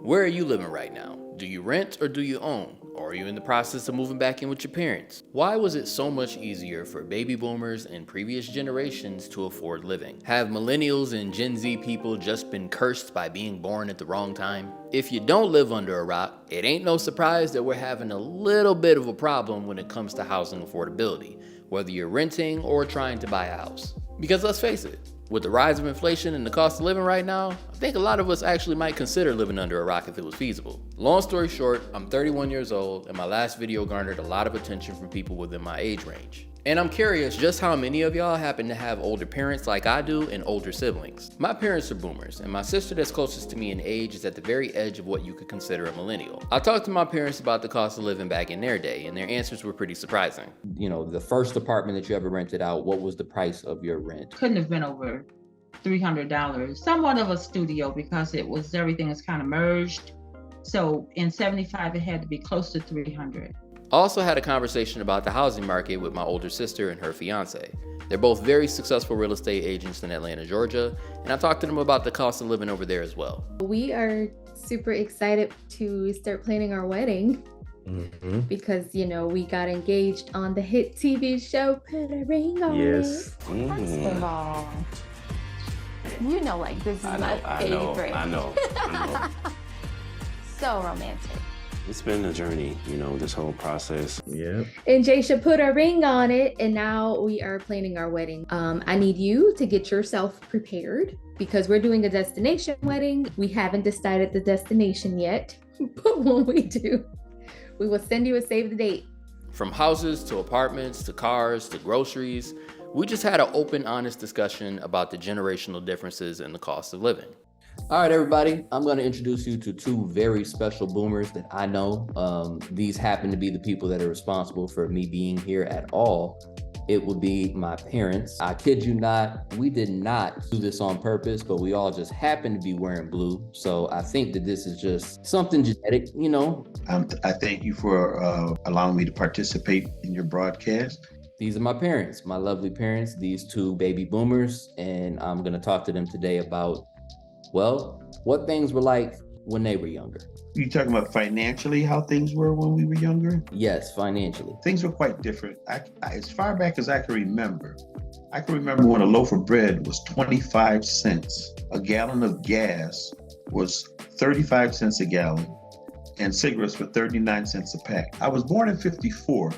Where are you living right now? Do you rent or do you own? Or are you in the process of moving back in with your parents? Why was it so much easier for baby boomers and previous generations to afford living? Have millennials and Gen Z people just been cursed by being born at the wrong time? If you don't live under a rock, it ain't no surprise that we're having a little bit of a problem when it comes to housing affordability, whether you're renting or trying to buy a house. Because let's face it, with the rise of inflation and the cost of living right now, I think a lot of us actually might consider living under a rock if it was feasible. Long story short, I'm 31 years old and my last video garnered a lot of attention from people within my age range. And I'm curious just how many of y'all happen to have older parents like I do and older siblings. My parents are boomers, and my sister that's closest to me in age is at the very edge of what you could consider a millennial. I talked to my parents about the cost of living back in their day, and their answers were pretty surprising. You know, the first apartment that you ever rented out, what was the price of your rent? Couldn't have been over $300. Somewhat of a studio because everything is kind of merged. So in 75, it had to be close to 300. I also had a conversation about the housing market with my older sister and her fiance. They're both very successful real estate agents in Atlanta, Georgia, and I talked to them about the cost of living over there as well. We are super excited to start planning our wedding because, you know, we got engaged on the hit TV show, Put a Ring on It. Yes. First of all, you know, like this is my favorite. I know. So romantic. It's been a journey, you know, this whole process. Yeah. And Jaisha put a ring on it, and now we are planning our wedding. I need you to get yourself prepared because we're doing a destination wedding. We haven't decided the destination yet, but when we do, we will send you a save the date. From houses to apartments to cars to groceries, we just had an open, honest discussion about the generational differences in the cost of living. All right, everybody, I'm going to introduce you to two very special boomers that I know. These happen to be the people that are responsible for me being here at all. It would be my parents. I kid you not, we did not do this on purpose, but we all just happen to be wearing blue. So I think that this is just something genetic, you know. I thank you for allowing me to participate in your broadcast. These are my parents, my lovely parents, these two baby boomers, and I'm going to talk to them today about, well, what things were like when they were younger. You talking about financially, how things were when we were younger? Yes, financially. Things were quite different. As far back as I can remember when a loaf of bread was 25 cents. A gallon of gas was 35 cents a gallon, and cigarettes were 39 cents a pack. I was born in 54,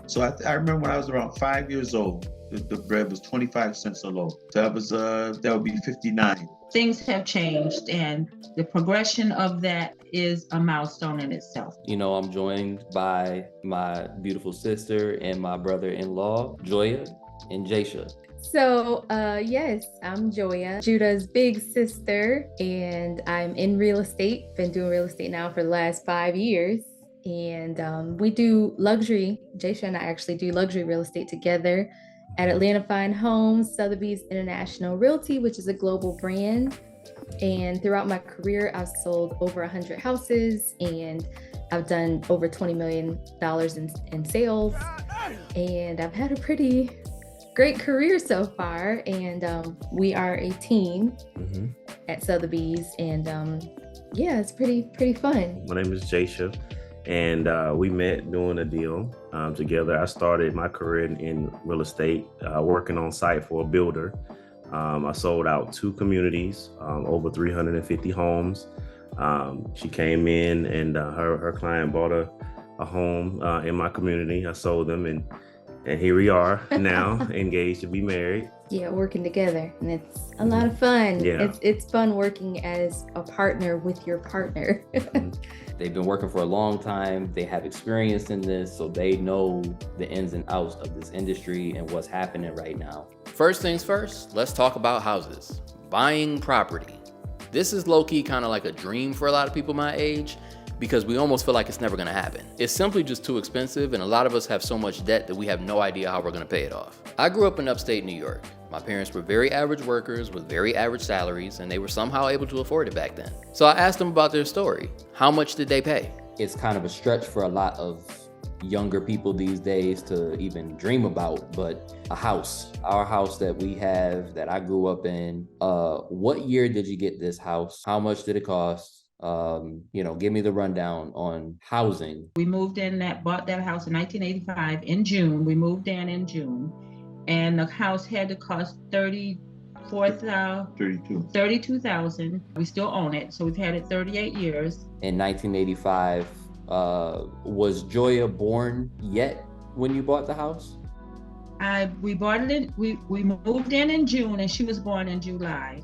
so I remember when I was around 5 years old, the bread was 25 cents a loaf. That would be 59. Things have changed, and the progression of that is a milestone in itself. You know, I'm joined by my beautiful sister and my brother-in-law, Joya and Jaisha. So, yes, I'm Joya, Judah's big sister, and I'm in real estate. Been doing real estate now for the last 5 years. And we do luxury. Jaisha and I actually do luxury real estate together at Atlanta Fine Homes, Sotheby's International Realty, which is a global brand. And throughout my career, I've sold over 100 houses, and I've done over $20 million in sales. And I've had a pretty great career so far. And we are a team at Sotheby's. And yeah, it's pretty fun. My name is Jaisha, and we met doing a deal together. I started my career in real estate, working on site for a builder. I sold out 2 communities, over 350 homes. She came in and her client bought a home in my community. I sold them, and here we are now, engaged to be married. Yeah, working together, and it's a lot of fun. Yeah. It's fun working as a partner with your partner. They've been working for a long time. They have experience in this, so they know the ins and outs of this industry and what's happening right now. First things first, let's talk about houses. Buying property. This is low-key kind of like a dream for a lot of people my age because we almost feel like it's never gonna happen. It's simply just too expensive, and a lot of us have so much debt that we have no idea how we're gonna pay it off. I grew up in upstate New York. My parents were very average workers with very average salaries, and they were somehow able to afford it back then. So I asked them about their story. How much did they pay? It's kind of a stretch for a lot of younger people these days to even dream about, but a house, our house that we have, that I grew up in, what year did you get this house? How much did it cost? Give me the rundown on housing. We bought that house in 1985 in June. We moved in June, and the house had to cost $32,000. We still own it, so we've had it 38 years. In 1985, was Joya born yet when you bought the house? We bought it we moved in June, and she was born in July.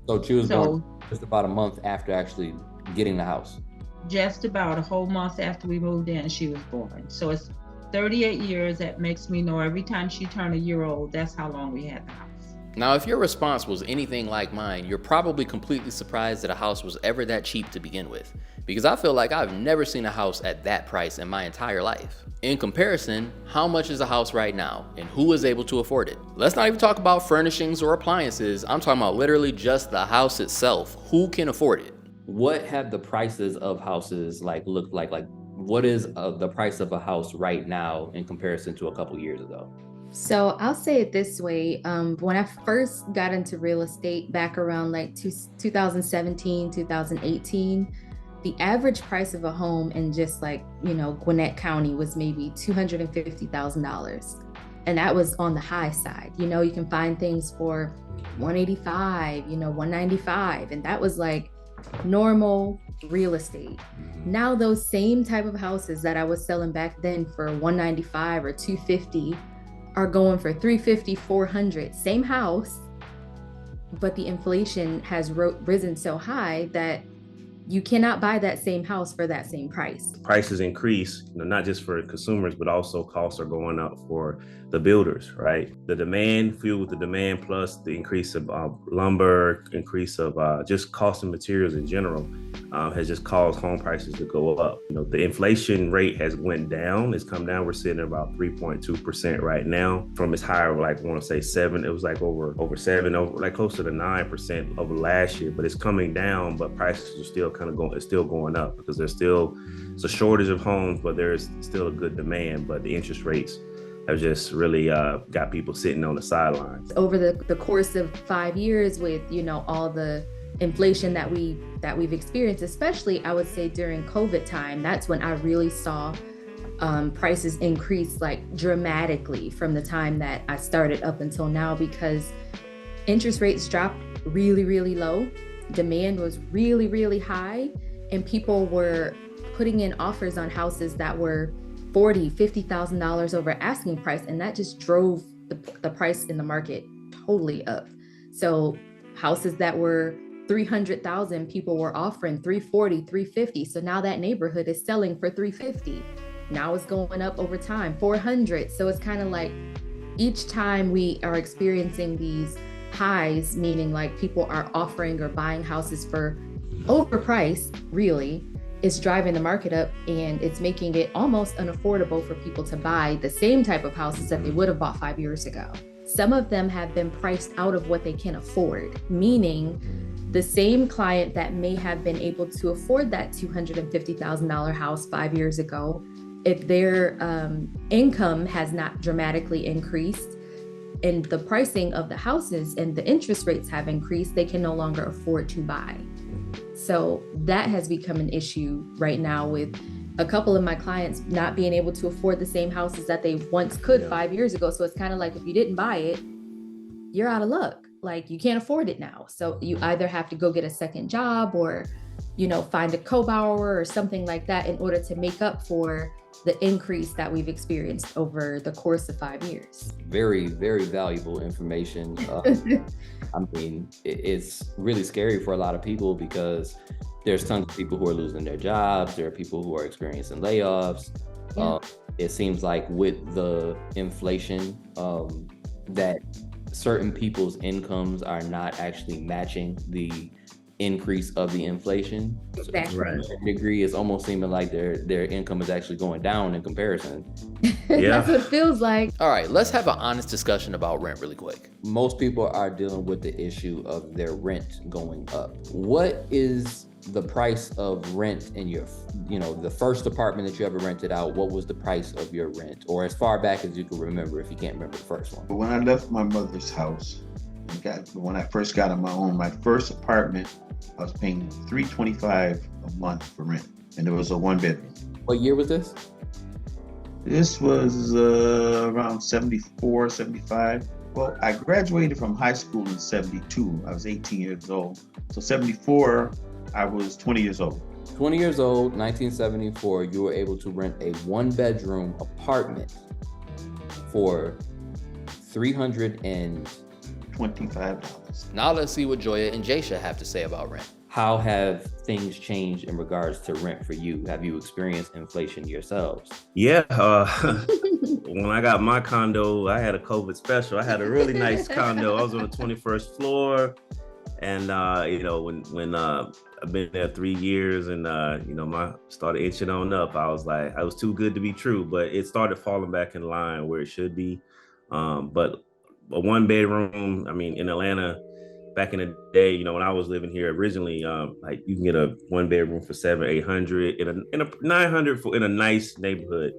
So she was born just about a month after actually getting the house. Just about a whole month after we moved in, she was born. So it's 38 years. That makes me know every time she turned a year old, that's how long we had the house. Now, if your response was anything like mine, you're probably completely surprised that a house was ever that cheap to begin with, because I feel like I've never seen a house at that price in my entire life. In comparison, how much is a house right now, and who is able to afford it? Let's not even talk about furnishings or appliances. I'm talking about literally just the house itself. Who can afford it? What have the prices of houses looked like? Like, what is the price of a house right now in comparison to a couple years ago? So I'll say it this way. When I first got into real estate back around 2017, 2018, the average price of a home in just Gwinnett County was maybe $250,000. And that was on the high side. You can find things for $185, $195. And that was like normal real estate. Now those same type of houses that I was selling back then for $195 or $250 are going for $350, $400. Same house, but the inflation has risen so high that you cannot buy that same house for that same price. Prices increase, not just for consumers, but also costs are going up for the builders, right? The demand, fueled with the demand, plus the increase of lumber, increase of just cost of materials in general, has just caused home prices to go up. The inflation rate has went down. It's come down. We're sitting at about 3.2% right now from its high of I want to say 7. It was over 7, closer to 9% over last year, but it's coming down, but prices are still it's still going up because it's a shortage of homes, but there's still a good demand, but the interest rates have just really got people sitting on the sidelines. Over the course of 5 years with, all the inflation that we've experienced, especially I would say during COVID time, that's when I really saw prices increase dramatically from the time that I started up until now, because interest rates dropped really, really low. Demand was really, really high, and people were putting in offers on houses that were $40,000, $50,000 over asking price, and that just drove the price in the market totally up. So houses that were $300,000, people were offering $340,000, $350,000. So now that neighborhood is selling for $350,000. Now it's going up over time, $400,000. So it's kind of like each time we are experiencing these highs, meaning people are offering or buying houses for overpriced, really, it's driving the market up, and it's making it almost unaffordable for people to buy the same type of houses that they would have bought 5 years ago. Some of them have been priced out of what they can afford, meaning the same client that may have been able to afford that $250,000 house 5 years ago, if their income has not dramatically increased, and the pricing of the houses and the interest rates have increased, they can no longer afford to buy. So that has become an issue right now with a couple of my clients not being able to afford the same houses that they once could 5 years ago. So it's kind of like, if you didn't buy it, you're out of luck. You can't afford it now. So you either have to go get a second job or, find a co-borrower or something like that in order to make up for the increase that we've experienced over the course of 5 years. Very, very valuable information. It's really scary for a lot of people because there's tons of people who are losing their jobs. There are people who are experiencing layoffs. Yeah. It seems like with the inflation, that certain people's incomes are not actually matching the increase of the inflation. Exactly. So to a degree, it's almost seeming like their income is actually going down in comparison. Yeah. That's what it feels like. All right, let's have an honest discussion about rent really quick. Most people are dealing with the issue of their rent going up. What is the price of rent in your, the first apartment that you ever rented out? What was the price of your rent? Or as far back as you can remember, if you can't remember the first one. When I left my mother's house, When I first got on my own, my first apartment, I was paying $325 a month for rent, and it was a 1 bedroom. What year was this? This was around 74, 75. Well, I graduated from high school in 72. I was 18 years old. So 74, I was 20 years old. 20 years old, 1974, you were able to rent a 1 bedroom apartment for $325. Now let's see what Joya and Jasha have to say about rent. How have things changed in regards to rent for you? Have you experienced inflation yourselves? Yeah, when I got my condo, I had a COVID special. I had a really nice condo. I was on the 21st floor, and when I've been there 3 years, and my started inching on up. I was like, I was too good to be true, but it started falling back in line where it should be. But a 1 bedroom, I mean, in Atlanta, back in the day, when I was living here originally, like you can get a 1 bedroom for $700-800 in a $900 in a nice neighborhood,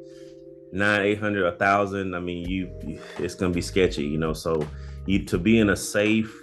$900-800 $1,000. I mean, it's gonna be sketchy, So to be in a safe,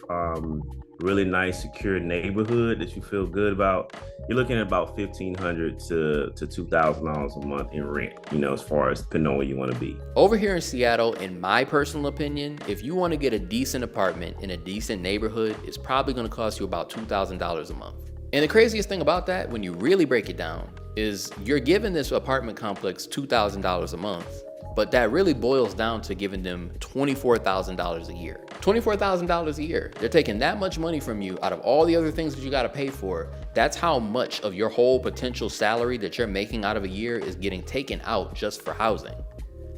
really nice, secure neighborhood that you feel good about, you're looking at about $1,500 to $2,000 a month in rent, as far as depending on where you want to be. Over here in Seattle, in my personal opinion, if you want to get a decent apartment in a decent neighborhood, it's probably going to cost you about $2,000 a month. And the craziest thing about that, when you really break it down, is you're giving this apartment complex $2,000 a month, but that really boils down to giving them $24,000 a year. $24,000 a year. They're taking that much money from you out of all the other things that you got to pay for. That's how much of your whole potential salary that you're making out of a year is getting taken out just for housing.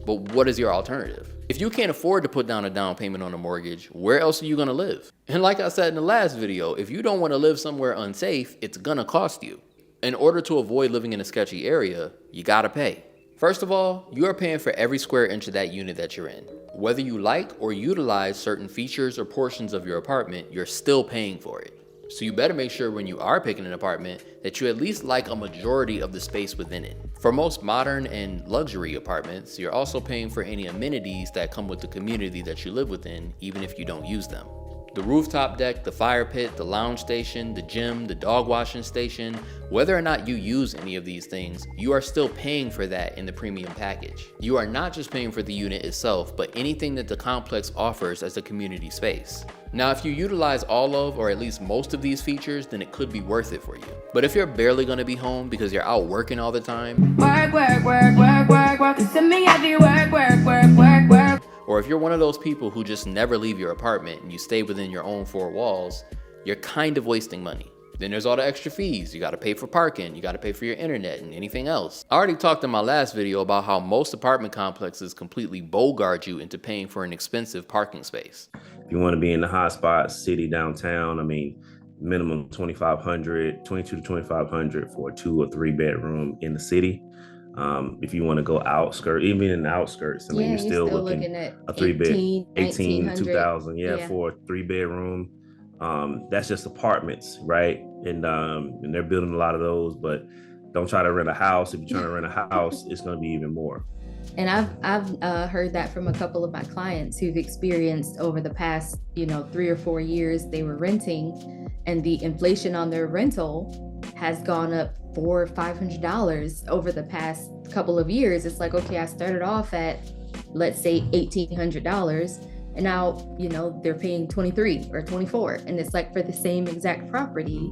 But what is your alternative? If you can't afford to put down a down payment on a mortgage, where else are you gonna live? And like I said in the last video, if you don't wanna live somewhere unsafe, it's gonna cost you. In order to avoid living in a sketchy area, you gotta pay. First of all, you are paying for every square inch of that unit that you're in. Whether you like or utilize certain features or portions of your apartment, you're still paying for it. So you better make sure when you are picking an apartment that you at least like a majority of the space within it. For most modern and luxury apartments, you're also paying for any amenities that come with the community that you live within, even if you don't use them. The rooftop deck, the fire pit, the lounge station, the gym, the dog washing station, whether or not you use any of these things, you are still paying for that in the premium package. You are not just paying for the unit itself, but anything that the complex offers as a community space. Now, if you utilize all of, or at least most of these features, then it could be worth it for you. But if you're barely gonna be home because you're out working all the time, or if you're one of those people who just never leave your apartment and you stay within your own four walls, you're kind of wasting money. Then there's all the extra fees. You gotta pay for parking, you gotta pay for your internet and anything else. I already talked in my last video about how most apartment complexes completely bogart you into paying for an expensive parking space. If you wanna be in the hot spot, city, downtown, I mean, minimum $2,500, $2,200 to $2,500 for a 2 or 3 bedroom in the city. If you want to go outskirts, even in the outskirts, I mean, you're still looking at a 3 18, 2,000, for a 3 bedroom. That's just apartments, right? And they're building a lot of those, but don't try to rent a house. If you're trying to rent a house, it's going to be even more. And I've heard that from a couple of my clients who've experienced over the past, 3 or 4 years, they were renting and the inflation on their rental has gone up $400 or $500 over the past couple of years. It's like, okay, I started off at, let's say $1,800 and now, they're paying $23 or $24. And it's like for the same exact property,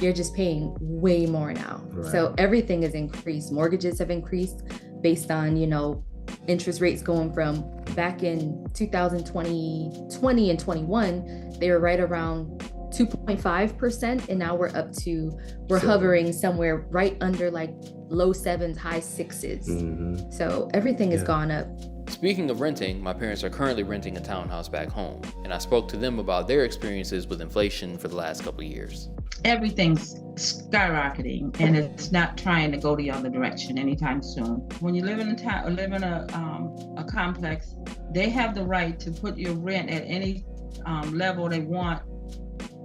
you're just paying way more now. Right. So everything has increased. Mortgages have increased based on, interest rates going from back in 2020 and 21, they were right around 2.5%, and now we're hovering somewhere right under like low 7s, high 6s. So everything has gone up. Speaking of renting, my parents are currently renting a townhouse back home, and I spoke to them about their experiences with inflation for the last couple of years. Everything's skyrocketing, and it's not trying to go the other direction anytime soon. When you live in a town or live in a complex, they have the right to put your rent at any level they want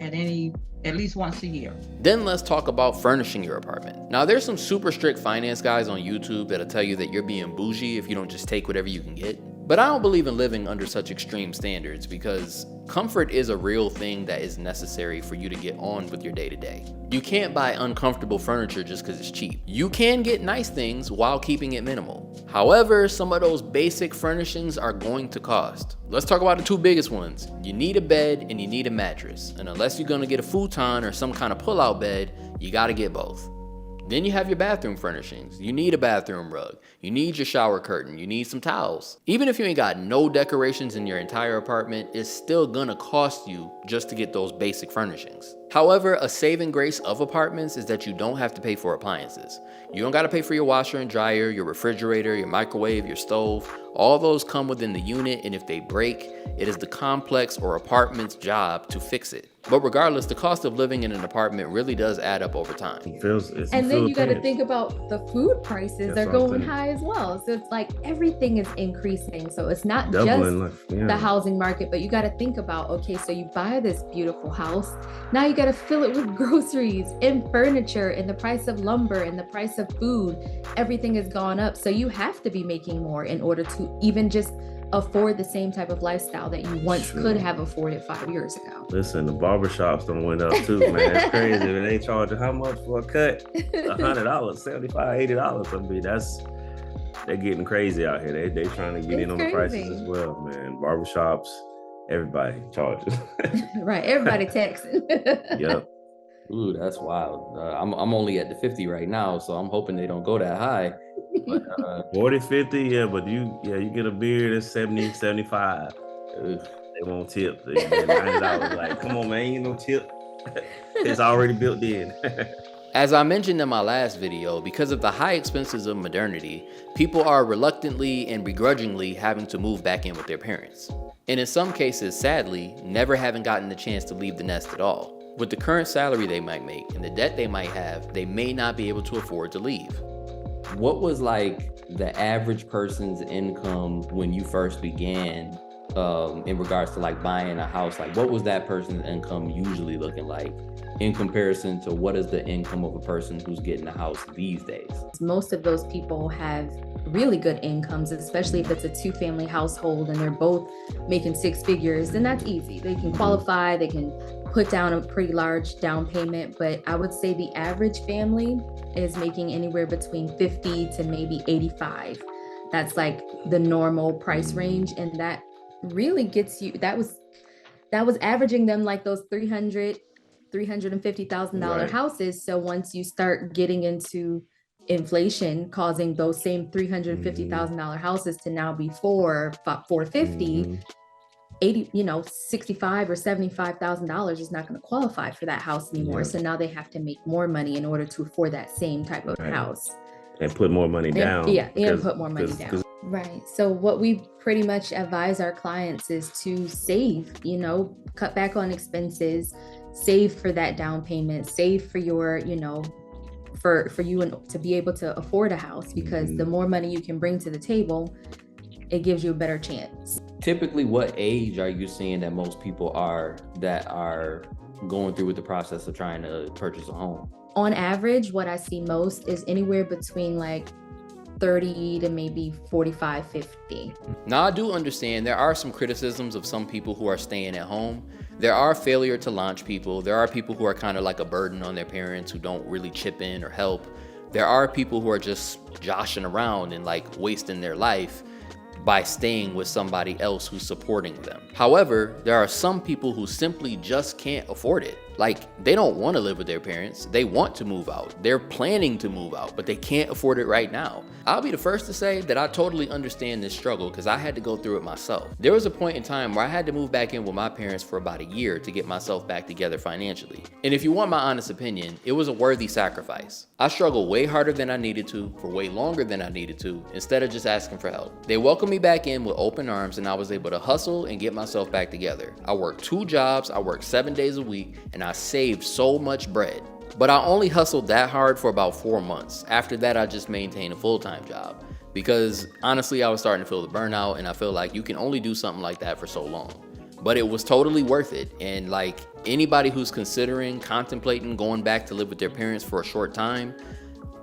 at least once a year. Then let's talk about furnishing your apartment. Now, there's some super strict finance guys on YouTube that'll tell you that you're being bougie if you don't just take whatever you can get. But I don't believe in living under such extreme standards because comfort is a real thing that is necessary for you to get on with your day-to-day. You can't buy uncomfortable furniture just because it's cheap. You can get nice things while keeping it minimal. However, some of those basic furnishings are going to cost. Let's talk about the two biggest ones. You need a bed and you need a mattress. And unless you're gonna get a futon or some kind of pull-out bed, you gotta get both. Then you have your bathroom furnishings. You need a bathroom rug. You need your shower curtain. You need some towels. Even if you ain't got no decorations in your entire apartment, it's still gonna cost you just to get those basic furnishings. However, a saving grace of apartments is that you don't have to pay for appliances. You don't gotta pay for your washer and dryer, your refrigerator, your microwave, your stove. All those come within the unit, and if they break, it is the complex or apartment's job to fix it. But regardless, the cost of living in an apartment really does add up over time. And then you got to think about the food prices are going high as well. So it's like everything is increasing. So it's not just the housing market, but you got to think about, okay, so you buy this beautiful house. Now you got to fill it with groceries and furniture and the price of lumber and the price of food. Everything has gone up. So you have to be making more in order to even just afford the same type of lifestyle that you once could have afforded 5 years ago. Listen, the barbershops done went up too, man. It's crazy. And they charging how much for a cut? $100, $75, $80. I mean, they're getting crazy out here. They trying to get in on the prices as well, man. Barbershops, everybody charges. Right, everybody taxing. Yep. Ooh, that's wild. I'm only at the 50 right now, so I'm hoping they don't go that high. But, 40, 50, yeah, but you get a beer that's 70, 75. They won't tip. They $90. Like, come on, man, ain't no tip. It's already built in. As I mentioned in my last video, because of the high expenses of modernity, people are reluctantly and begrudgingly having to move back in with their parents. And in some cases, sadly, never having gotten the chance to leave the nest at all. With the current salary they might make and the debt they might have, they may not be able to afford to leave. what was like the average person's income when you first began in regards to like buying a house? Like, what was that person's income usually looking like in comparison to what is the income of a person who's getting a house these days? Most of those people have really good incomes, especially if it's a two-family household and they're both making six figures, then that's easy. They can qualify, they can put down a pretty large down payment, but I would say the average family is making anywhere between 50 to maybe 85. That's like the normal price range, and that really gets you, that was averaging them like those $350,000 houses. So once you start getting into inflation causing those same $350,000 houses to now be $450, 80, $65,000 or $75,000 is not going to qualify for that house anymore. So now they have to make more money in order to afford that same type of house. And put more money down. And put more money down. Right. So what we pretty much advise our clients is to save, cut back on expenses, save for that down payment, save for your, for you and to be able to afford a house, because the more money you can bring to the table, it gives you a better chance. Typically, what age are you seeing that most people are going through with the process of trying to purchase a home? On average, what I see most is anywhere between like 30 to maybe 45, 50. Now, I do understand there are some criticisms of some people who are staying at home. There are failure to launch people. There are people who are kind of like a burden on their parents who don't really chip in or help. There are people who are just joshing around and like wasting their life by staying with somebody else who's supporting them. However, there are some people who simply just can't afford it. Like, they don't want to live with their parents. They want to move out. They're planning to move out, but they can't afford it right now. I'll be the first to say that I totally understand this struggle because I had to go through it myself. There was a point in time where I had to move back in with my parents for about a year to get myself back together financially. And if you want my honest opinion, it was a worthy sacrifice. I struggled way harder than I needed to for way longer than I needed to instead of just asking for help. They welcomed me back in with open arms, and I was able to hustle and get myself back together. I worked 2 jobs, I worked 7 days a week, and I saved so much bread. But I only hustled that hard for about 4 months. After that, I just maintained a full-time job because honestly, I was starting to feel the burnout, and I feel like you can only do something like that for so long. But it was totally worth it. And like anybody who's contemplating going back to live with their parents for a short time,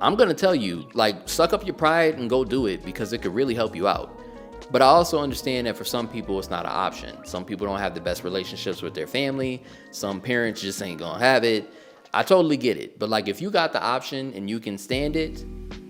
I'm gonna tell you, like, suck up your pride and go do it because it could really help you out. But I also understand that for some people, it's not an option. Some people don't have the best relationships with their family. Some parents just ain't gonna have it. I totally get it. But like, if you got the option and you can stand it,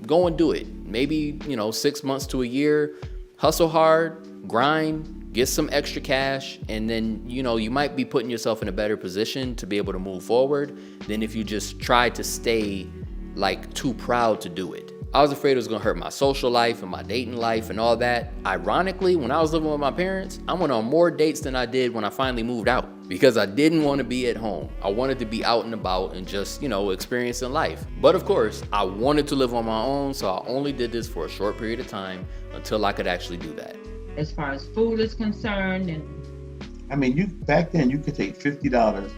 go and do it. Maybe, 6 months to a year, hustle hard, grind, get some extra cash, and then, you might be putting yourself in a better position to be able to move forward than if you just try to stay like too proud to do it. I was afraid it was gonna hurt my social life and my dating life and all that. Ironically, when I was living with my parents, I went on more dates than I did when I finally moved out because I didn't want to be at home. I wanted to be out and about and just, experiencing life. But of course, I wanted to live on my own, so I only did this for a short period of time until I could actually do that. As far as food is concerned, and I mean, back then you could take $50,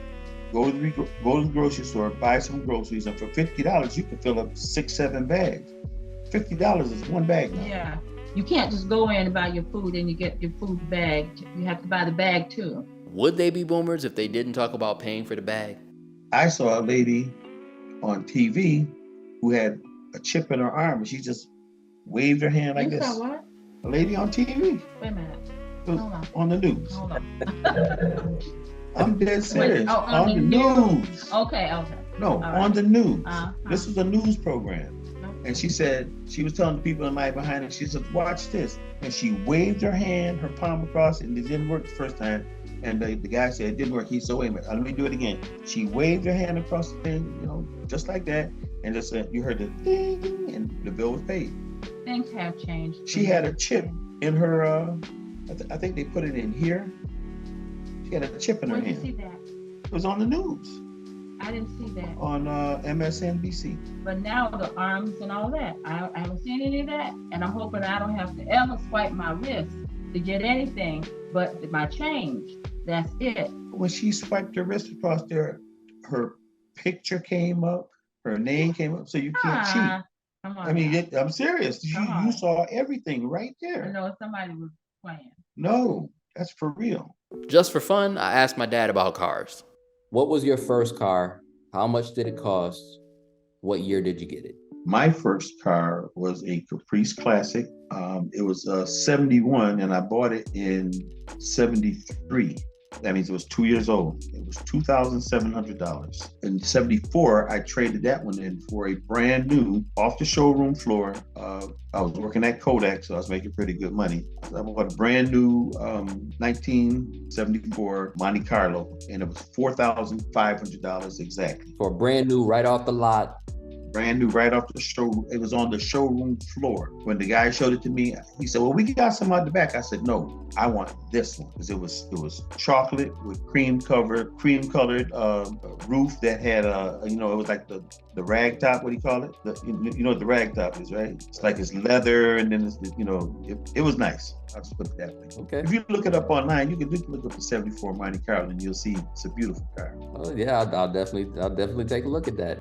go to the grocery store, buy some groceries, and for $50 you could fill up 6-7 bags. $50 is one bag now. yeah, you can't just go in and buy your food and you get your food bag. You have to buy the bag too. Would they be boomers if they didn't talk about paying for the bag? I saw a lady on TV who had a chip in her arm and she just waved her hand like You this. saw what? A lady on TV. Wait a minute. It was Hold on the news. Hold on. I'm dead serious. Oh, on the news. Okay. No, All on right. the news. Uh-huh. This was a news program. And she said, she was telling the people in line behind her, she said, watch this. And she waved her hand, her palm across, and it didn't work the first time. And the guy said, it didn't work. He said, wait a minute, let me do it again. She waved her hand across the thing, just like that. And just you heard the ding, and the bill was paid. Things have changed. She had a chip in her, I think they put it in here. She had a chip in her Where'd you hand. see that? It was on the news, I didn't see that. on MSNBC. But now the arms and all that, I haven't seen any of that. And I'm hoping I don't have to ever swipe my wrist to get anything but my change. That's it. When she swiped her wrist across there, her picture came up, her name came up, so you can't cheat. Come on. I mean, I'm serious. Come on. You saw everything right I there. know somebody was playing. No, that's for real. Just for fun, I asked my dad about cars. What was your first car? How much did it cost? What year did you get it? My first car was a Caprice Classic. It was 71, and I bought it in 73. That means it was 2 years old. It was $2,700. In 74, I traded that one in for a brand new, off the showroom floor. I was working at Kodak, so I was making pretty good money. So I bought a brand new 1974 Monte Carlo, and it was $4,500 exactly. For a brand new, right off the lot. Brand new, right off the show. It was on the showroom floor. When the guy showed it to me, he said, "Well, we got some out the back." I said, "No, I want this one," because it was chocolate with cream colored roof that had it was like the rag top. What do you call it? You know what the rag top is, right? It's like it's leather, and then it was nice. I'll just put it that way. Okay. If you look it up online, you can look up the 74 Monte Carlo, and you'll see it's a beautiful car. Oh yeah, I'll definitely take a look at that.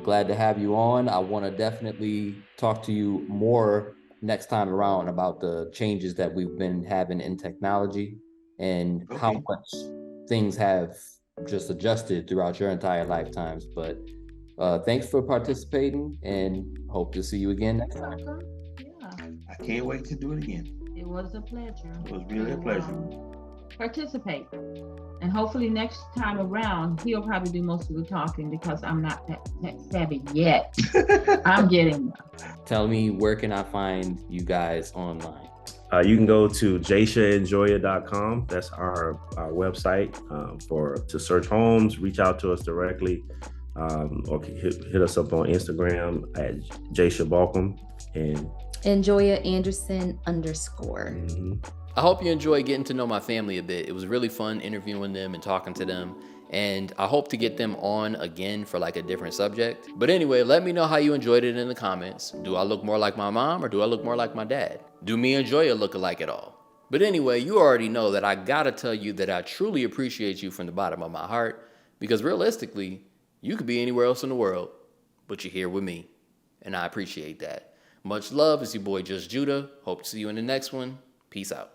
Glad to have you on. I want to definitely talk to you more next time around about the changes that we've been having in technology and how Okay. much things have just adjusted throughout your entire lifetimes. But thanks for participating, and hope to see you again next time. Yeah, I can't wait to do it again. it was a pleasure. It was really a pleasure. Participate. And hopefully next time around, he'll probably do most of the talking because I'm not that savvy yet. I'm getting there. Tell me, where can I find you guys online? You can go to justjudahquestions.com. That's our website to search homes. Reach out to us directly, or hit us up on Instagram at jshabalcom And Joya Anderson _. I hope you enjoy getting to know my family a bit. It was really fun interviewing them and talking to them. And I hope to get them on again for like a different subject. But anyway, let me know how you enjoyed it in the comments. Do I look more like my mom or do I look more like my dad? Do me and Joya look alike at all? But anyway, you already know that I gotta tell you that I truly appreciate you from the bottom of my heart, because realistically, you could be anywhere else in the world, but you're here with me. And I appreciate that. Much love. It's your boy Just Judah. Hope to see you in the next one. Peace out.